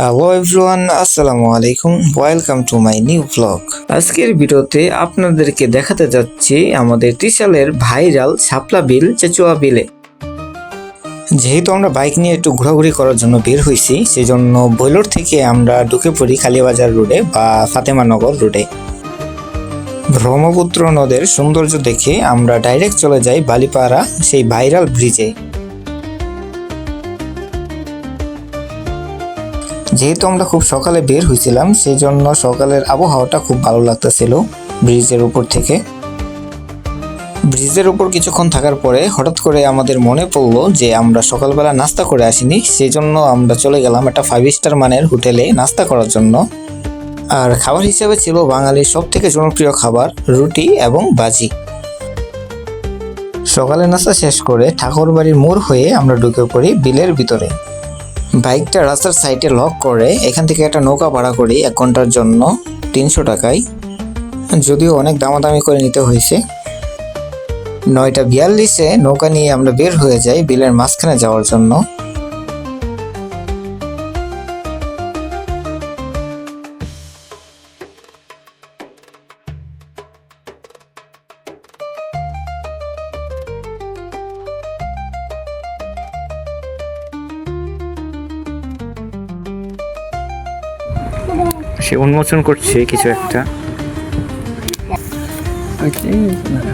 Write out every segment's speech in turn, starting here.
Hello everyone, আসসালামু আলাইকুম। Welcome to my new blog. আজকের ভিডিওতে আপনাদেরকে দেখাতে যাচ্ছি আমাদের ত্রিশালের ভাইরাল শাপলা বিল চেচুয়া বিলে। যেহেতু আমরা বাইক নিয়ে একটু ঘোরাঘুরি করার জন্য বের হয়েছি, সেজন্য বৈলর থেকে আমরা ঢুকে পড়ি কালীবাজার রোডে বা ফাতেমানগর রোডে। ব্রহ্মপুত্র নদের সৌন্দর্য দেখে আমরা ডাইরেক্ট চলে যাই বালিপাড়া সেই ভাইরাল ব্রিজে। যেহেতু আমরা খুব সকালে বের হয়েছিলাম, সেই জন্য সকালের আবহাওয়াটা খুব ভালো লাগতেছিল ব্রিজের উপর থেকে। ব্রিজের উপর কিছুক্ষণ থাকার পরে হঠাৎ করে আমাদের মনে পড়লো যে আমরা সকালবেলা নাস্তা করে আসিনি, সেই জন্য আমরা চলে গেলাম একটা 5 স্টার মানের হোটেলে নাস্তা করার জন্য। আর খাবার হিসেবে ছিল বাঙালির সব থেকে জনপ্রিয় খাবার রুটি এবং বাজি। সকালে নাস্তা শেষ করে ঠাকুরবাড়ির মোড় হয়ে আমরা ঢুকে পড়ি বিলের ভিতরে। বাইকটা রাস্তার সাইডে লক করে এখান থেকে একটা নৌকা ভাড়া করি 1 ঘন্টার জন্য 300 টাকায়, যদিও অনেক দামাদামি করে নিতে হয়েছে। 9:42-এ নৌকা নিয়ে আমরা বের হয়ে যাই বিলের মাঝখানে যাওয়ার জন্য। সে উন্মোচন করছে কিছু একটা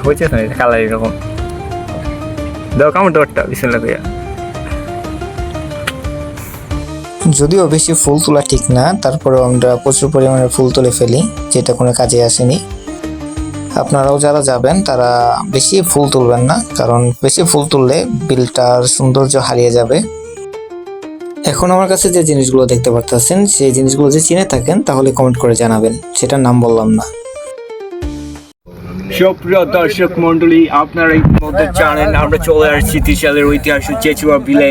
হয়েছে তো কালার এরকম। দাও কামড় দরটা বিসমিল্লাহ কইয়া। যদিও বেশি ফুল তোলা ঠিক না, তারপরেও আমরা প্রচুর পরিমাণে ফুল তুলে ফেলি, যেটা কোনো কাজে আসেনি। আপনারাও যারা যাবেন তারা বেশি ফুল তুলবেন না, কারণ বেশি ফুল তুললে বিলটার সৌন্দর্য হারিয়ে যাবে। এখন আমার কাছে যে জিনিসগুলো দেখতে পারতেছেন, সেই জিনিসগুলো যে চিনে থাকেন তাহলে কমেন্ট করে জানাবেন, সেটার নাম বললাম না। সুপ্রিয় দর্শক মন্ডলী, আপনারা ইতিমধ্যে জানেন আমরা চলে আসছি ত্রিশালের ঐতিহাসিক চেচুয়া বিলে।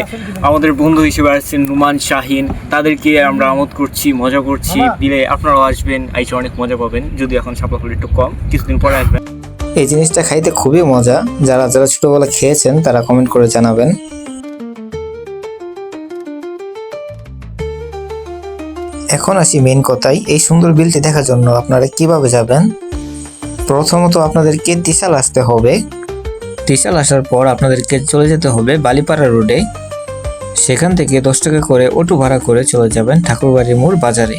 আমাদের বন্ধু হিসেবে আসছেন নুমান শাহিন, তাদেরকে আমরা আমোদ করছি, মজা করছি বিলে। আপনারাও আসবেন, আইসে অনেক মজা পাবেন, যদি এখন শাপলা ফুল একটু কম, কিছুদিন পরে আসবেন। এই জিনিসটা খাইতে খুবই মজা। যারা যারা ছোটবেলা খেয়েছেন তারা কমেন্ট করে জানাবেন। এখন আসি মেইন কথায়। এই সুন্দর বিলটি দেখার জন্য আপনারা কিভাবে যাবেন? প্রথমত আপনাদেরকে ত্রিশাল আসতে হবে। ত্রিশাল আসার পর আপনাদেরকে চলে যেতে হবে বালিপাড়া রোডে। সেখান থেকে 10 টাকা করে অটো ভাড়া করে চলে যাবেন ঠাকুরবাড়ির মোড় বাজারে।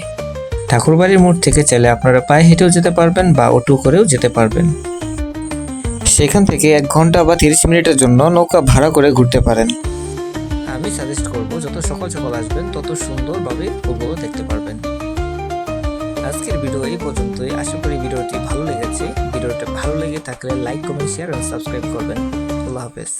ঠাকুরবাড়ির মোড় থেকে চাইলে আপনারা পায়ে হেঁটেও যেতে পারবেন বা অটো করেও যেতে পারবেন। সেখান থেকে 1 ঘন্টা বা 30 মিনিটের জন্য নৌকা ভাড়া করে ঘুরতে পারেন। আমি সাজেস্ট করব যত সকাল সকাল আসবেন তত সুন্দরভাবে উপভোগ দেখতে পারবেন। আজকের ভিডিও এই পর্যন্তই। আশা করি ভিডিওটি ভালো লেগেছে। ভিডিওটা ভালো লেগে থাকলে লাইক, কমেন্ট, শেয়ার এবং সাবস্ক্রাইব করবেন। আল্লাহ হাফেজ।